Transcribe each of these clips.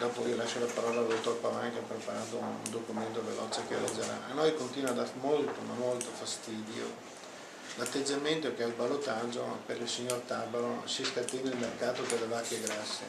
dopo vi lascio la parola al dottor Pavan che ha preparato un documento veloce che leggerà. A noi continua a dar molto, ma molto fastidio l'atteggiamento che al ballottaggio per il signor Tabaro si scatena il mercato delle vacche grasse.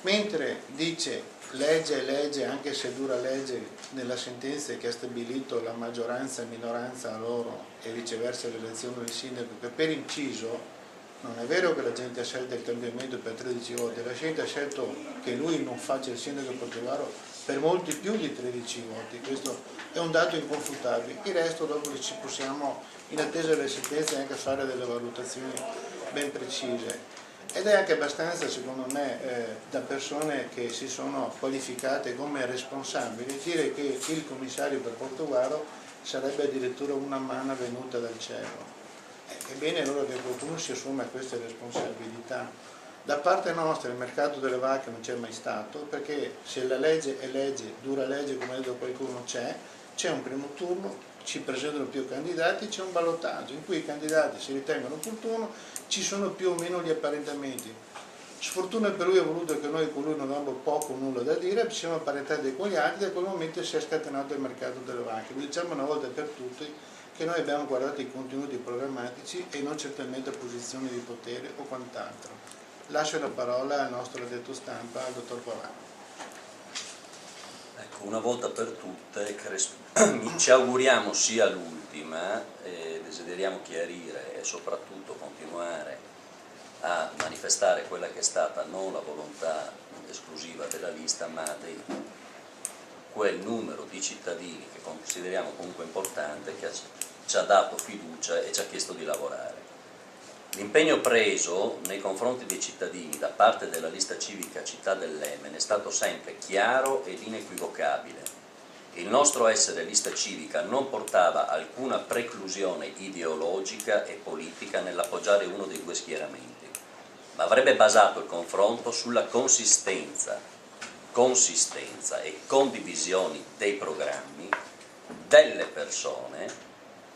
Mentre dice legge, anche se dura legge, nella sentenza che ha stabilito la maggioranza e minoranza a loro e viceversa l'elezione del sindaco, che per inciso non è vero che la gente ha scelto il cambiamento per 13 voti, la gente ha scelto che lui non faccia il sindaco di Portogruaro per molti più di 13 voti, questo è un dato inconfutabile. Il resto dopo ci possiamo, in attesa delle sentenze, anche fare delle valutazioni ben precise. Ed è anche abbastanza, secondo me, da persone che si sono qualificate come responsabili, dire che il commissario per Portogruaro sarebbe addirittura una manna venuta dal cielo. È bene allora che qualcuno si assume queste responsabilità. Da parte nostra il mercato delle vacche non c'è mai stato, perché se la legge è legge, dura legge, come ha detto qualcuno, c'è un primo turno, ci presentano più candidati, c'è un ballottaggio in cui i candidati si ritengono opportuno, ci sono più o meno gli apparentamenti. Sfortuna per lui ha voluto che noi con lui non avevamo poco o nulla da dire, ci siamo apparentati con gli altri e da quel momento si è scatenato il mercato delle vacche. Lo diciamo una volta per tutti che noi abbiamo guardato i contenuti programmatici e non certamente posizioni di potere o quant'altro. Lascio la parola al nostro addetto stampa, al dottor Pavan. Ecco, una volta per tutte ci auguriamo sia l'ultima e desideriamo chiarire e soprattutto continuare a manifestare quella che è stata non la volontà esclusiva della lista, ma di quel numero di cittadini che consideriamo comunque importante, che ci ha dato fiducia e ci ha chiesto di lavorare. L'impegno preso nei confronti dei cittadini da parte della lista civica Città dell'Emene è stato sempre chiaro ed inequivocabile. Il nostro essere lista civica non portava alcuna preclusione ideologica e politica nell'appoggiare uno dei due schieramenti, ma avrebbe basato il confronto sulla consistenza e condivisioni dei programmi, delle persone,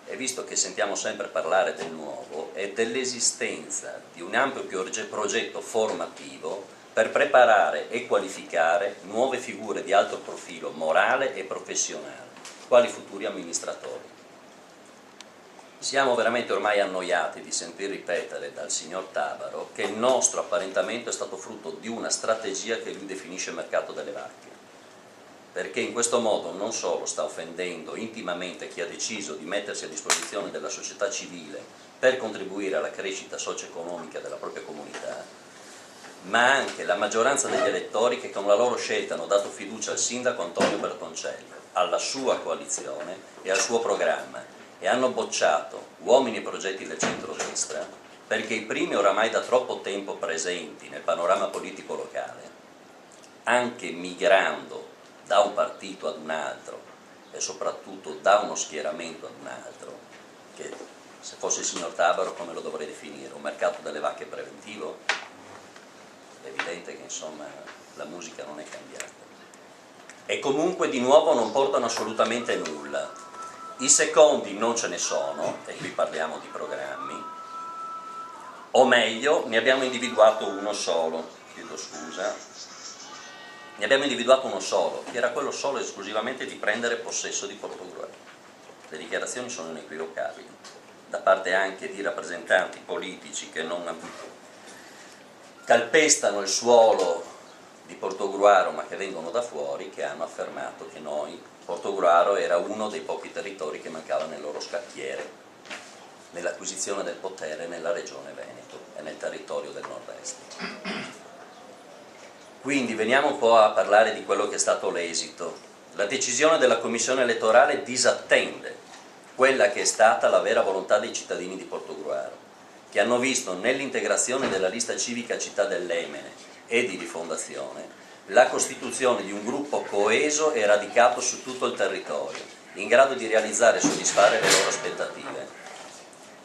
e visto che sentiamo sempre parlare del nuovo, e dell'esistenza di un ampio progetto formativo per preparare e qualificare nuove figure di alto profilo morale e professionale, quali futuri amministratori. Siamo veramente ormai annoiati di sentir ripetere dal signor Tabaro che il nostro apparentamento è stato frutto di una strategia che lui definisce mercato delle vacche, perché in questo modo non solo sta offendendo intimamente chi ha deciso di mettersi a disposizione della società civile per contribuire alla crescita socio-economica della propria comunità, ma anche la maggioranza degli elettori che con la loro scelta hanno dato fiducia al sindaco Antonio Bertoncelli, alla sua coalizione e al suo programma, e hanno bocciato uomini e progetti del centro-destra perché i primi oramai da troppo tempo presenti nel panorama politico locale, anche migrando da un partito ad un altro e soprattutto da uno schieramento ad un altro, che se fosse il signor Tabaro come lo dovrei definire? Un mercato delle vacche preventivo? È evidente che insomma la musica non è cambiata. E comunque di nuovo non portano assolutamente nulla. I secondi non ce ne sono, e qui parliamo di programmi, o meglio ne abbiamo individuato uno solo, chiedo scusa, ne abbiamo individuato uno solo, che era quello solo esclusivamente di prendere possesso di Portogruaro. Le dichiarazioni sono inequivocabili, da parte anche di rappresentanti politici che non calpestano il suolo di Portogruaro ma che vengono da fuori, che hanno affermato che Portogruaro era uno dei pochi territori che mancava nel loro scacchiere nell'acquisizione del potere nella regione Veneto e nel territorio del nord-est. Quindi veniamo un po' a parlare di quello che è stato l'esito. La decisione della Commissione elettorale disattende quella che è stata la vera volontà dei cittadini di Portogruaro, che hanno visto nell'integrazione della lista civica Città dell'Emene e di rifondazione la costituzione di un gruppo coeso e radicato su tutto il territorio, in grado di realizzare e soddisfare le loro aspettative.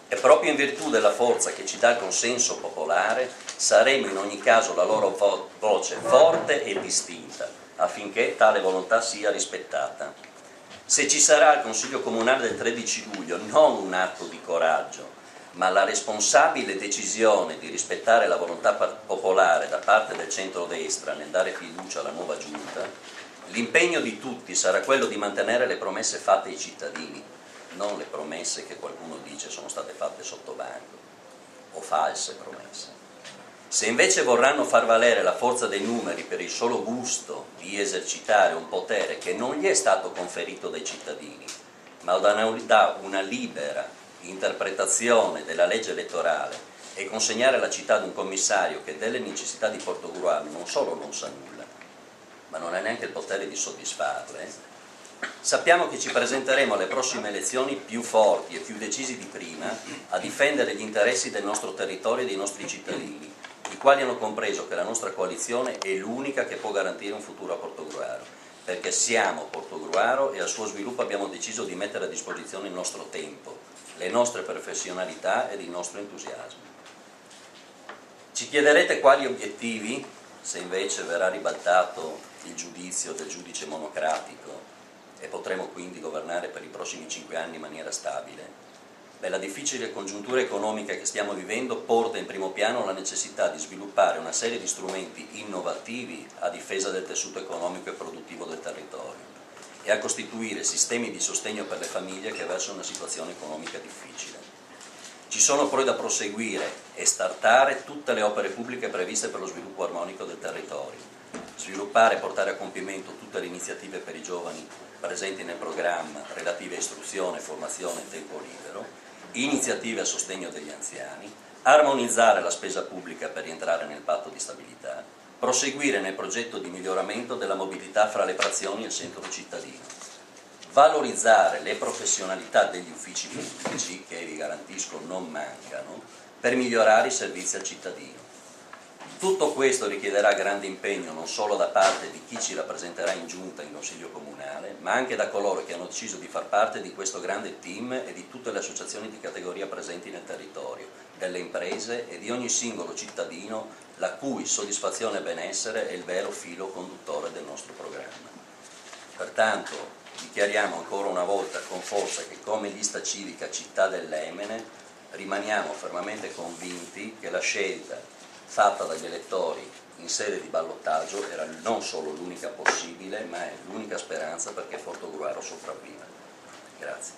E proprio in virtù della forza che ci dà il consenso popolare saremo in ogni caso la loro voce forte e distinta, affinché tale volontà sia rispettata. Se ci sarà il Consiglio Comunale del 13 luglio non un atto di coraggio, ma la responsabile decisione di rispettare la volontà popolare da parte del centrodestra nel dare fiducia alla nuova giunta, l'impegno di tutti sarà quello di mantenere le promesse fatte ai cittadini, non le promesse che qualcuno dice sono state fatte sotto banco, o false promesse. Se invece vorranno far valere la forza dei numeri per il solo gusto di esercitare un potere che non gli è stato conferito dai cittadini, ma da una libera interpretazione della legge elettorale e consegnare la città ad un commissario che delle necessità di Portogruaro non solo non sa nulla, ma non ha neanche il potere di soddisfarle, sappiamo che ci presenteremo alle prossime elezioni più forti e più decisi di prima a difendere gli interessi del nostro territorio e dei nostri cittadini, i quali hanno compreso che la nostra coalizione è l'unica che può garantire un futuro a Portogruaro, perché siamo Portogruaro e al suo sviluppo abbiamo deciso di mettere a disposizione il nostro tempo, le nostre professionalità ed il nostro entusiasmo. Ci chiederete quali obiettivi, se invece verrà ribaltato il giudizio del giudice monocratico e potremo quindi governare per i prossimi 5 anni in maniera stabile. Beh, la difficile congiuntura economica che stiamo vivendo porta in primo piano la necessità di sviluppare una serie di strumenti innovativi a difesa del tessuto economico e produttivo del territorio e a costituire sistemi di sostegno per le famiglie che versano una situazione economica difficile. Ci sono poi da proseguire e startare tutte le opere pubbliche previste per lo sviluppo armonico del territorio, sviluppare e portare a compimento tutte le iniziative per i giovani presenti nel programma relative a istruzione, formazione e tempo libero, iniziative a sostegno degli anziani, armonizzare la spesa pubblica per rientrare nel patto di stabilità, proseguire nel progetto di miglioramento della mobilità fra le frazioni e il centro cittadino, valorizzare le professionalità degli uffici pubblici, che vi garantisco non mancano, per migliorare i servizi al cittadino. Tutto questo richiederà grande impegno non solo da parte di chi ci rappresenterà in giunta in Consiglio Comunale, ma anche da coloro che hanno deciso di far parte di questo grande team e di tutte le associazioni di categoria presenti nel territorio, delle imprese e di ogni singolo cittadino la cui soddisfazione e benessere è il vero filo conduttore del nostro programma. Pertanto dichiariamo ancora una volta con forza che come lista civica Città dell'Emene rimaniamo fermamente convinti che la scelta fatta dagli elettori in sede di ballottaggio era non solo l'unica possibile, ma è l'unica speranza perché Portogruaro sopravviva. Grazie.